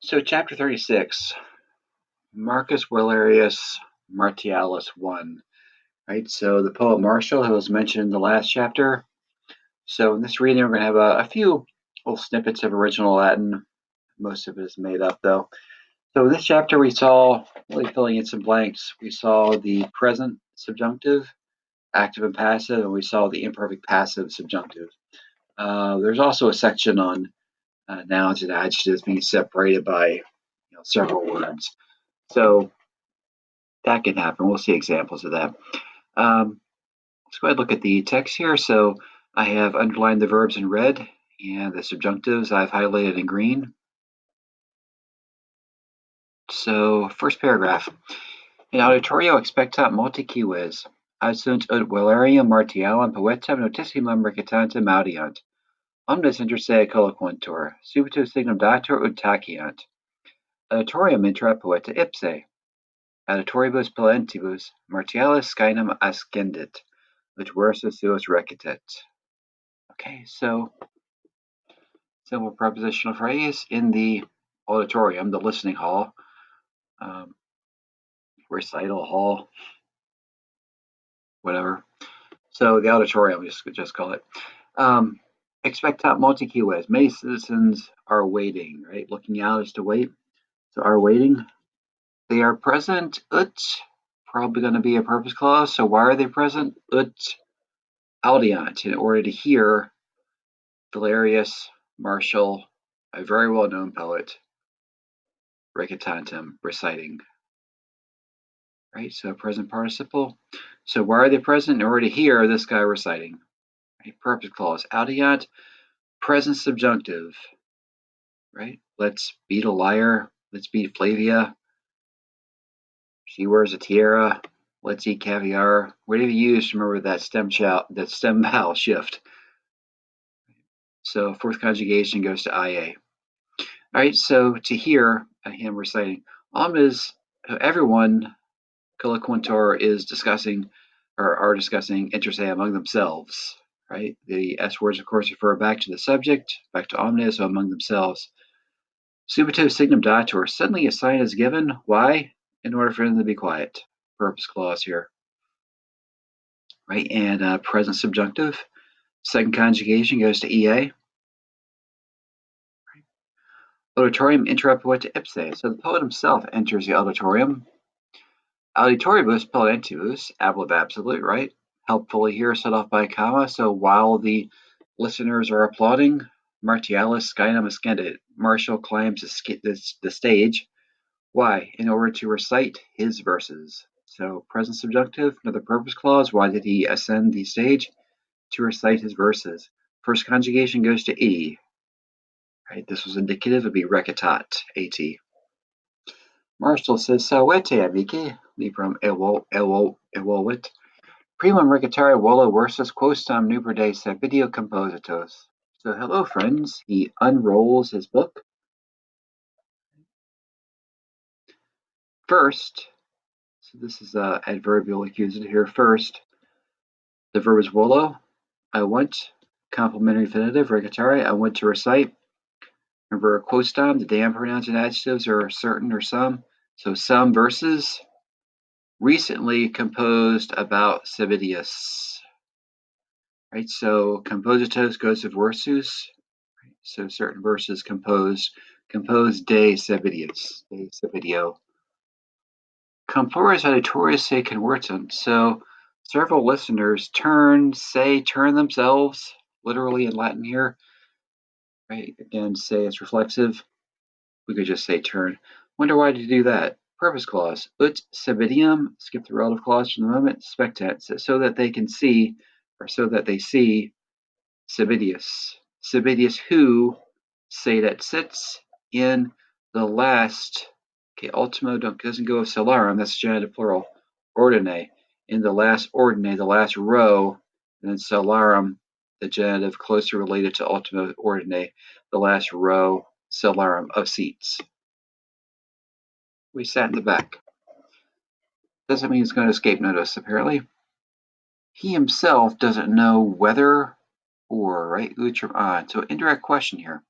So chapter 36, Marcus Valerius Martialis 1, right? So the poet Martial, who was mentioned in the last chapter. So in this reading, we're going to have a few little snippets of original Latin. Most of it is made up, though. So in this chapter, we saw, really filling in some blanks, we saw the present subjunctive, active and passive, and we saw the imperfect passive subjunctive. There's also a section on nouns and adjectives being separated by several words. So that can happen. We'll see examples of that. Let's go ahead and look at the text here. So I have underlined the verbs in red and the subjunctives I've highlighted in green. So first paragraph. In auditorio expectat multi cives, ad sunt ut Valerium Martialam poetam notissimum recitantem audiant. Omnes inter se colloquuntur, subito signum datur ut taciant. Auditorium intra poeta ipse. Auditoribus palentibus Martialis scaenum ascendit, ut versus suos recitet. Okay, so simple prepositional phrase in the auditorium, the listening hall, recital hall, whatever. So the auditorium, just call it. Expectat multi cives. Many citizens are waiting, right? Looking out is to wait. So are waiting. They are present. Ut, probably going to be a purpose clause. So why are they present? Ut audiant, in order to hear Valerius Martial, a very well-known poet, recitantem, reciting. Right, so present participle. So why are they present? In order to hear this guy reciting. Right, purpose clause. Audiant, present subjunctive. Right, let's beat a liar. Let's beat Flavia. She wears a tiara. Let's eat caviar. Whatever you use, remember that stem vowel shift. So fourth conjugation goes to IA. All right, so to hear him reciting, omnes, everyone, colloquuntur is discussing, or are discussing inter se among themselves, right? The S words, of course, refer back to the subject, back to omnes, so among themselves. Subito signum datur, suddenly a sign is given. Why? In order for them to be quiet. Purpose clause here. Right, and present subjunctive. Second conjugation goes to EA. Auditorium intra poeta ipse. So the poet himself enters the auditorium. Auditoribus palentibus, ablative absolute, right? Helpfully here, set off by a comma. So while the listeners are applauding, Martialis scaenum ascendit. Martial climbs the stage. Why? In order to recite his verses. So present subjunctive, another purpose clause. Why did he ascend the stage? To recite his verses. First conjugation goes to E. Right? This was indicative. It'd be recitat, AT. Martial says, Salvete, amici, librum evolvit. Primum recitare volo versus quostam nuperde se video compositos. So, hello, friends. He unrolls his book. First, so this is adverbial accusative here. First, the verb is volo. I want, complementary infinitive, recitare. I want to recite. Remember, quostam, the damn pronouns and adjectives are certain or some. So, some verses recently composed about Savidius. Right, so compositos goes to versus. Right, so certain verses composed de Savidius, de Savidio. Complores auditorius se convertent. So several listeners turn themselves, literally in Latin here. Right, again, say it's reflexive. We could just say turn. Wonder why did you do that? Purpose clause. Ut Savidium, skip the relative clause for the moment, spectat, so that they can see, or so that they see Savidius. Savidius who, say that sits in the last, okay, ultimo doesn't go with solarum, that's genitive plural, ordine, in the last ordine, the last row, and then solarum, the genitive closely related to ultimo ordine, the last row, solarum of seats. We sat in the back. Doesn't mean it's going to escape notice, apparently. He himself doesn't know whether or, right? Utrum on. So indirect question here.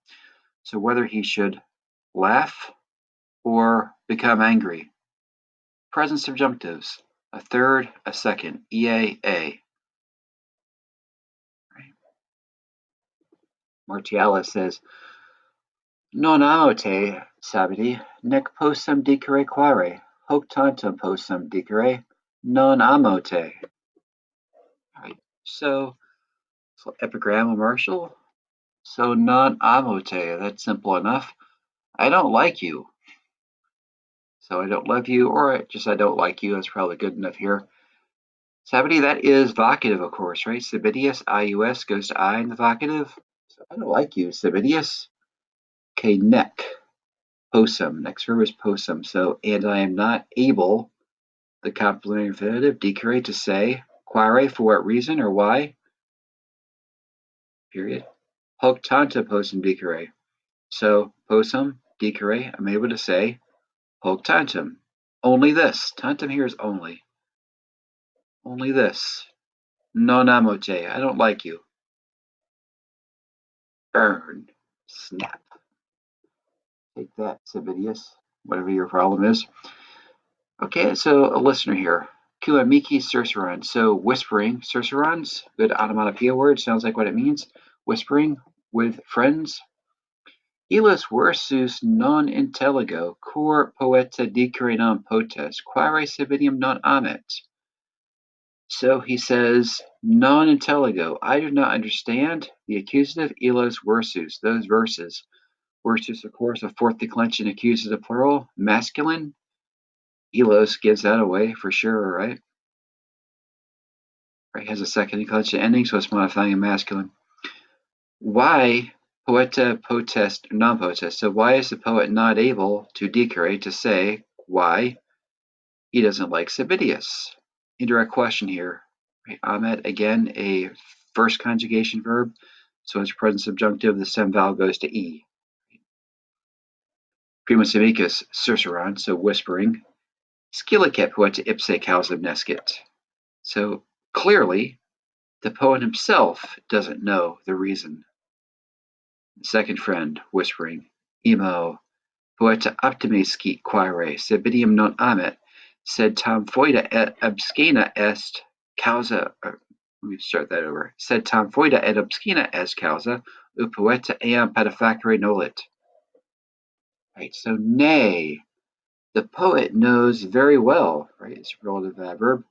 So whether he should laugh or become angry. Present subjunctives, a third, a second, ea, a. Right? Martialis says, non amo te, sabidi, nec possum dicere quare, hoc tantum possum dicere, non amo te. Right? So epigram of Martial. So non amo te, that's simple enough. I don't like you. So I don't love you, or just I don't like you. That's probably good enough here. Sabidi, that is vocative, of course, right? Sabidius, ius, goes to I in the vocative. So I don't like you, Sabidius. Okay, nec, possum. Next verb is possum. So, and I am not able, the complementary infinitive, dicere, to say, quare, for what reason or why, period. Hoc tanta possum dicere. So, possum, dicere, I'm able to say, hoc tantum. Only this. Tantum here is only. Only this. Non amo te. I don't like you. Burn. Snap. Take that, Sabidius. Whatever your problem is. Okay, so a listener here. Kuamiki cerceron. So whispering, cercerons, good onomatopoeia word, sounds like what it means. Whispering with friends. Ilus versus non intelligo, cur poeta dicere non potest, quaere cividium non amet. So he says, non intelligo, I do not understand the accusative ilus versus, those verses. Versus, of course, a fourth declension accusative plural, masculine. Elos gives that away for sure, right? Right, has a second declension ending, so it's modifying a masculine. Why poeta potest non potest? So why is the poet not able to decare to say why he doesn't like Sabidius? Indirect question here. Right, Ahmed, again, a first conjugation verb, so it's present subjunctive, the stem vowel goes to E. Primus amicus cerceron, so whispering. Scilicet poeta ipse causam nescit. So clearly, the poet himself doesn't know the reason. Second friend, whispering, Emo, poeta optimisci quaere, Sabidium non amet, sed tam foeda et obscena est causa. Let me start that over. Sed tam foeda et obscena est causa, u poeta eam patefacere nolit. Right, so nay, the poet knows very well, right? It's a relative adverb,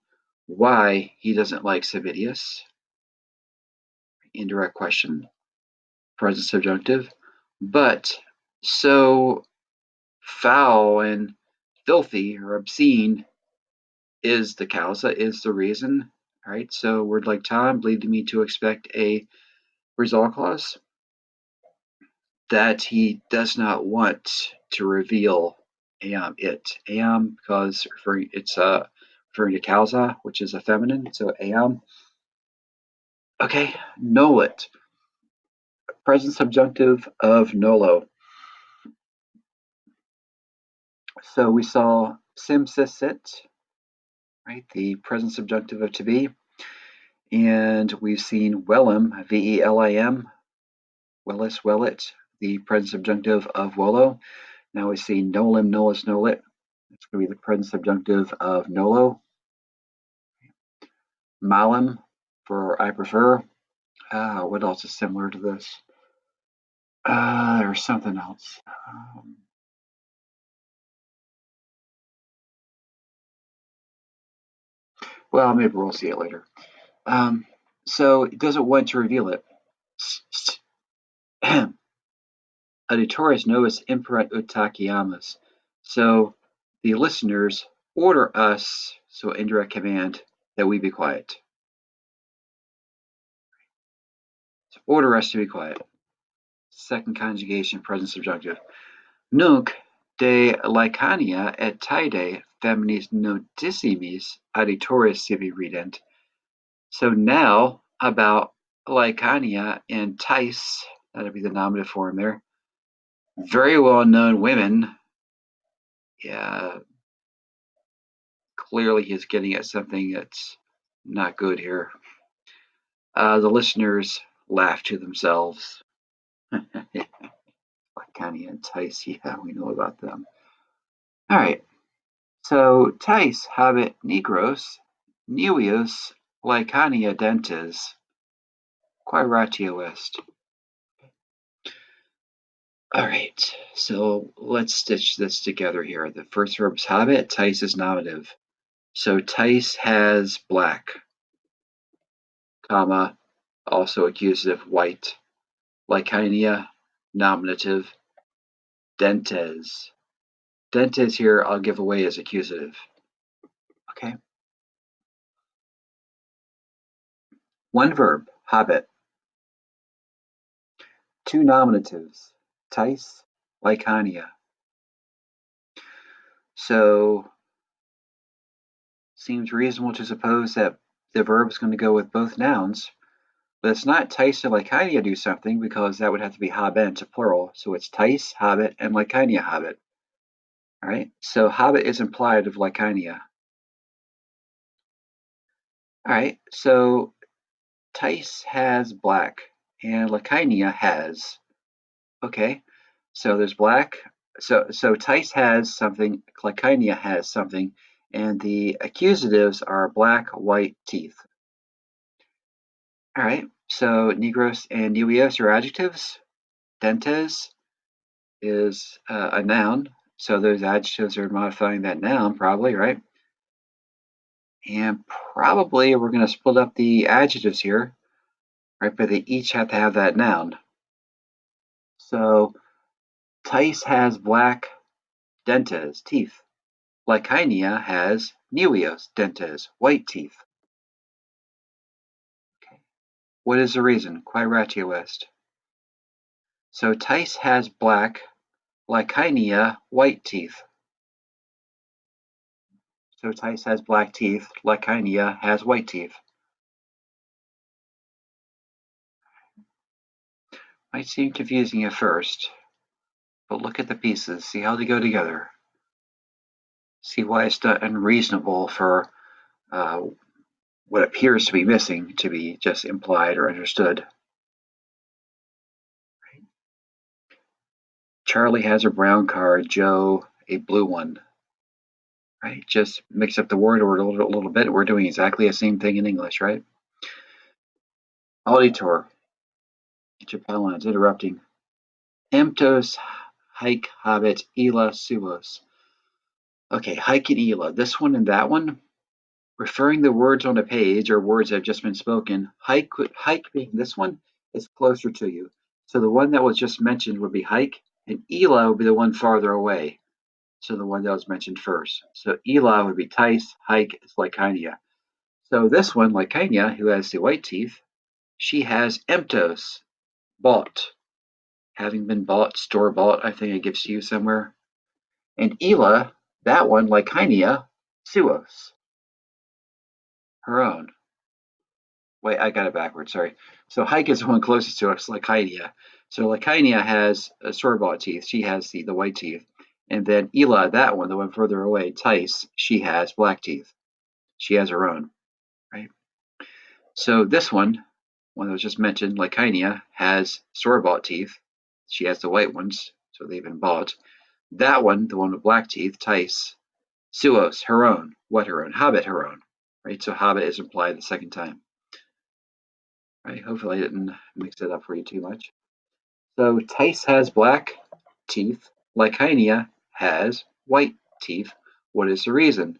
why he doesn't like Sabidius. Indirect question, present subjunctive, but so foul and filthy or obscene is the causa, is the reason. All right, so word like Tom leading me to expect a result clause that he does not want to reveal it. Because it's referring to causa, which is a feminine, so am. Okay, nolit. Present subjunctive of nolo. So we saw simsisit, right? The present subjunctive of to be. And we've seen velum, V-E-L-I-M, wellis, wellit, the present subjunctive of wello. Now we see nolim, nolus, nolit. It's going to be the present subjunctive of nolo. Malim for I prefer. What else is similar to this? There's something else. Well, maybe we'll see it later. So it doesn't want to reveal it. Auditores novus imperant ut taciamus. So the listeners order us, so indirect command, that we be quiet. So order us to be quiet. Second conjugation, present subjunctive. Nunc de Lycaonia et Taide feminis nodissimis auditores sibi rident. So now about Lycaonia and Thais, that'll be the nominative form there. Very well known women. Yeah, clearly he's getting at something that's not good here. The listeners laugh to themselves. Lycaonia and Thais, yeah, we know about them. All right. So tais habet negros, nivius laicania dentes, quae ratio est. All right, so let's stitch this together here. The first verb is habet, tais is nominative. So tais has black, comma, also accusative, white. Laicinia, nominative. Dentes. Dentes here I'll give away as accusative. Okay. One verb, habet. Two nominatives, tais, laicania. So seems reasonable to suppose that the verb is going to go with both nouns, but it's not tais and laicinia do something because that would have to be habent, a plural. So it's tais, habet, and laicinia habet. All right. So habet is implied of laicinia. All right. So tais has black and laicinia has. Okay. So there's black. So tais has something, laicinia has something, and the accusatives are black, white, teeth. All right. So negros and nivios are adjectives. Dentes is a noun. So those adjectives are modifying that noun, probably, right? And probably we're going to split up the adjectives here, right? But they each have to have that noun. So tais has black dentes, teeth. Laicinia has nivios dentes, white teeth. Okay. What is the reason? Quae ratio est. So tais has black, laicinia white teeth. So tais has black teeth, laicinia has white teeth. Might seem confusing at first, but look at the pieces, see how they go together. See why it's not unreasonable for what appears to be missing to be just implied or understood. Charlie has a brown car, Joe a blue one. Right? Just mix up the word order a little bit. We're doing exactly the same thing in English, right? Auditor. Japelans interrupting. Emptos haec habet illa suos. Okay, haec and illa. This one and that one, referring the words on a page or words that have just been spoken. Haec being this one is closer to you. So the one that was just mentioned would be haec, and illa would be the one farther away. So the one that was mentioned first. So illa would be tais, haec is laicinia. So this one, laicinia, who has the white teeth, she has emptos, bought. Having been bought, store bought, I think it gives to you somewhere. And illa, that one, laicinia, suos, her own. Wait, I got it backwards, sorry. So haec is the one closest to us, laicinia. So laicinia has store-bought teeth. She has the white teeth. And then illa, that one, the one further away, tais, she has black teeth. She has her own, right? So this one that was just mentioned, laicinia, has store-bought teeth. She has the white ones, so they've been bought. That one, the one with black teeth, tais, suos, her own. What her own? Habet, her own. Right? So habet is implied the second time. Right? Hopefully I didn't mix it up for you too much. So tais has black teeth. Laicinia has white teeth. What is the reason?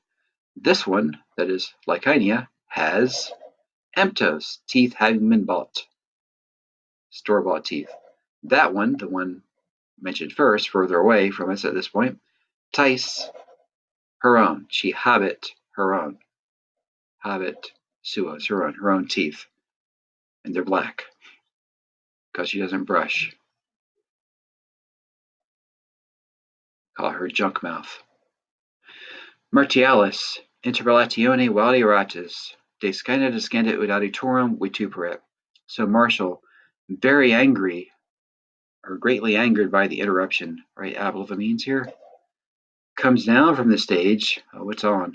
This one, that is laicinia, has emptos, teeth having been bought. Store-bought teeth. That one, the one mentioned first, further away from us at this point, tais, her own. She habet, her own. Habet, suos, her own teeth. And they're black because she doesn't brush. Call her junk mouth. Martialis, interrelatione valeratus, descenda descenda ut auditorum vituperet. So Martial, very angry, or greatly angered by the interruption, right? Ablative means here, comes down from the stage, what's on,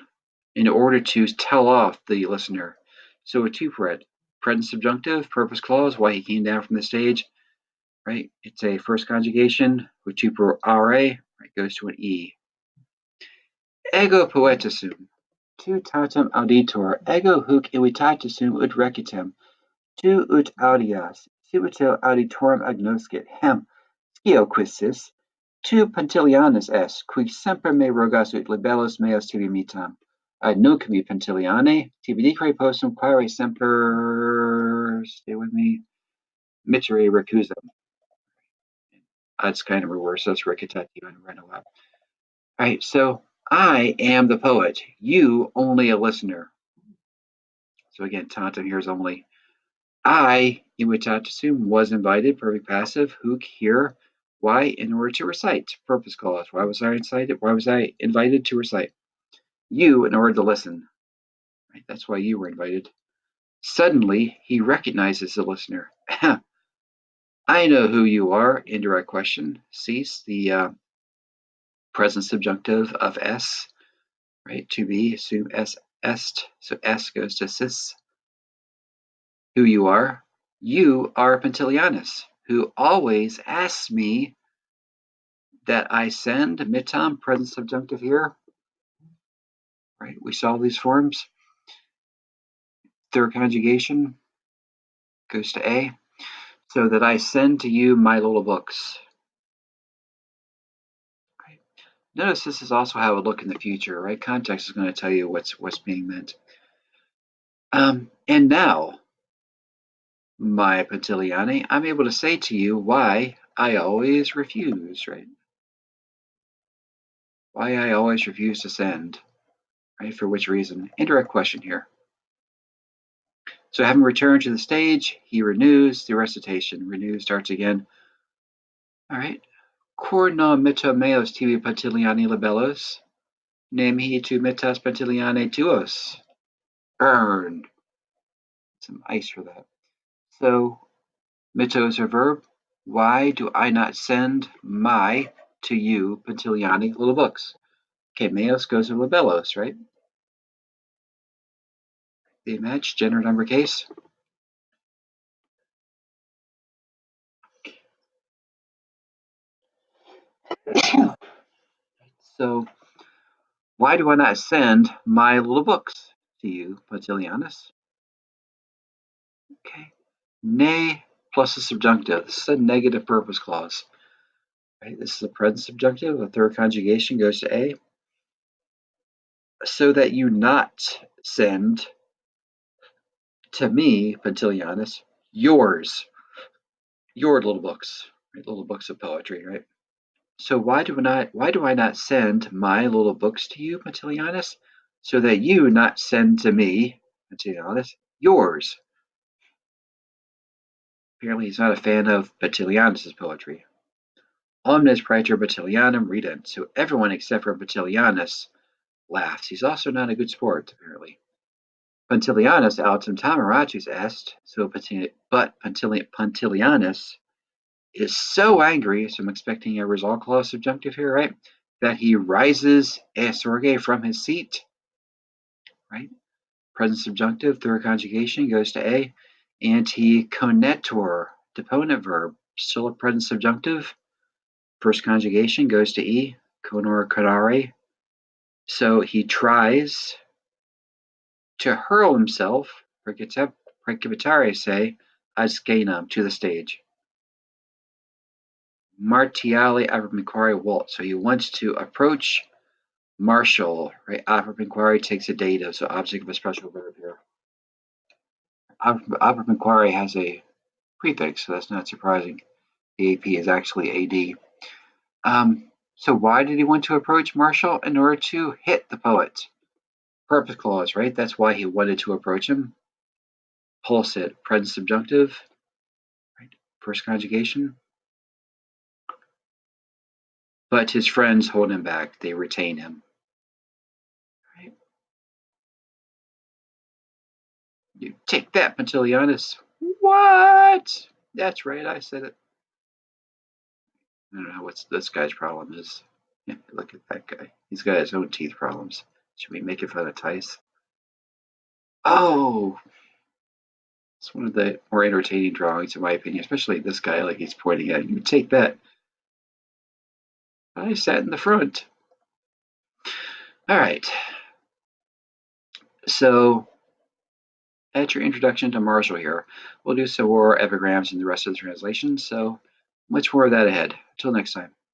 in order to tell off the listener. So vituperet, present subjunctive, purpose clause, why he came down from the stage, right? It's a first conjugation, vituperare, right, goes to an E. Ego poetus sum, tu tantum auditor, ego huc invitatus sum ut recitem, tu ut audias, subito auditorum agnoscit, hem, scio quistis, tu Pantilianus est, qui semper me rogas ut libellus meos tibi mitam, ad nunc mi Pantiliane, tibi dicere postum quaere semper, stay with me, mittere recusam. That's kind of reverse, that's recitative and run aloud. All right, so I am the poet, you only a listener. So again, tantum here is only. I, imitatusum, was invited, perfect passive, hook here. Why? In order to recite. Purpose clause. Why was I incited? Why was I invited to recite? You, in order to listen. Right? That's why you were invited. Suddenly, he recognizes the listener. I know who you are. Indirect question. Cease the present subjunctive of s. Right? To be. Assume s est. So s goes to sis. Who you are. You are Pantilianus, who always asks me that I send mitam, present subjunctive here. Right? We saw these forms. Third conjugation goes to A. So that I send to you my little books. Right? Notice this is also how it would look in the future, right? Context is going to tell you what's being meant. And now, my Pantiliane, I'm able to say to you why I always refuse, right? Why I always refuse to send, right? For which reason? Indirect question here. So having returned to the stage, he renews the recitation. Renew starts again. All right. Cor non mita meos tibi Pantiliani libellos, nem he tu mitas Pantiliane tuos. Burned. Some ice for that. So mito is a verb. Why do I not send my to you Pantiliani little books? Okay, meos goes to libellos, right? The match, gender, number, case. So why do I not send my little books to you, Pantilianus? Okay. Ne plus the subjunctive. This is a negative purpose clause. Right? This is the present subjunctive. The third conjugation goes to A. So that you not send to me, Pantilianus, your little books, right? Little books of poetry, right? So why do I not send my little books to you, Pantilianus, so that you not send to me, Pantilianus, yours? Apparently, he's not a fan of Pantilianus's poetry. Omnes praeter Battilianum rident, so everyone except for Battilianus laughs. He's also not a good sport, apparently. Pantilianus autem tameratus est, so but Pantilianus is so angry, so I'm expecting a result clause subjunctive here, right? That he rises esorge from his seat, right? Present subjunctive, third conjugation goes to A, and he conetur, deponent verb, still a present subjunctive. First conjugation goes to E, conor conare. So he tries to hurl himself, precipitare say, ad scaenum, to the stage. Martiali apropinquare volt. So he wants to approach Martial, right? Apropinquare takes a dative, so object of a special verb here. Apropinquare has a prefix, so that's not surprising. The AP is actually AD. So why did he want to approach Martial? In order to hit the poet. Purpose clause, right? That's why he wanted to approach him. Pulsit, present subjunctive, right? First conjugation. But his friends hold him back. They retain him. Right? You take that, Pantilianus. What? That's right, I said it. I don't know what this guy's problem is. Yeah, look at that guy. He's got his own teeth problems. Should we make fun of Tice? Oh, it's one of the more entertaining drawings, in my opinion, especially this guy, like he's pointing at you. Take that. I sat in the front. All right. So at your introduction to Marshall here, we'll do some more epigrams in the rest of the translation. So much more of that ahead. Until next time.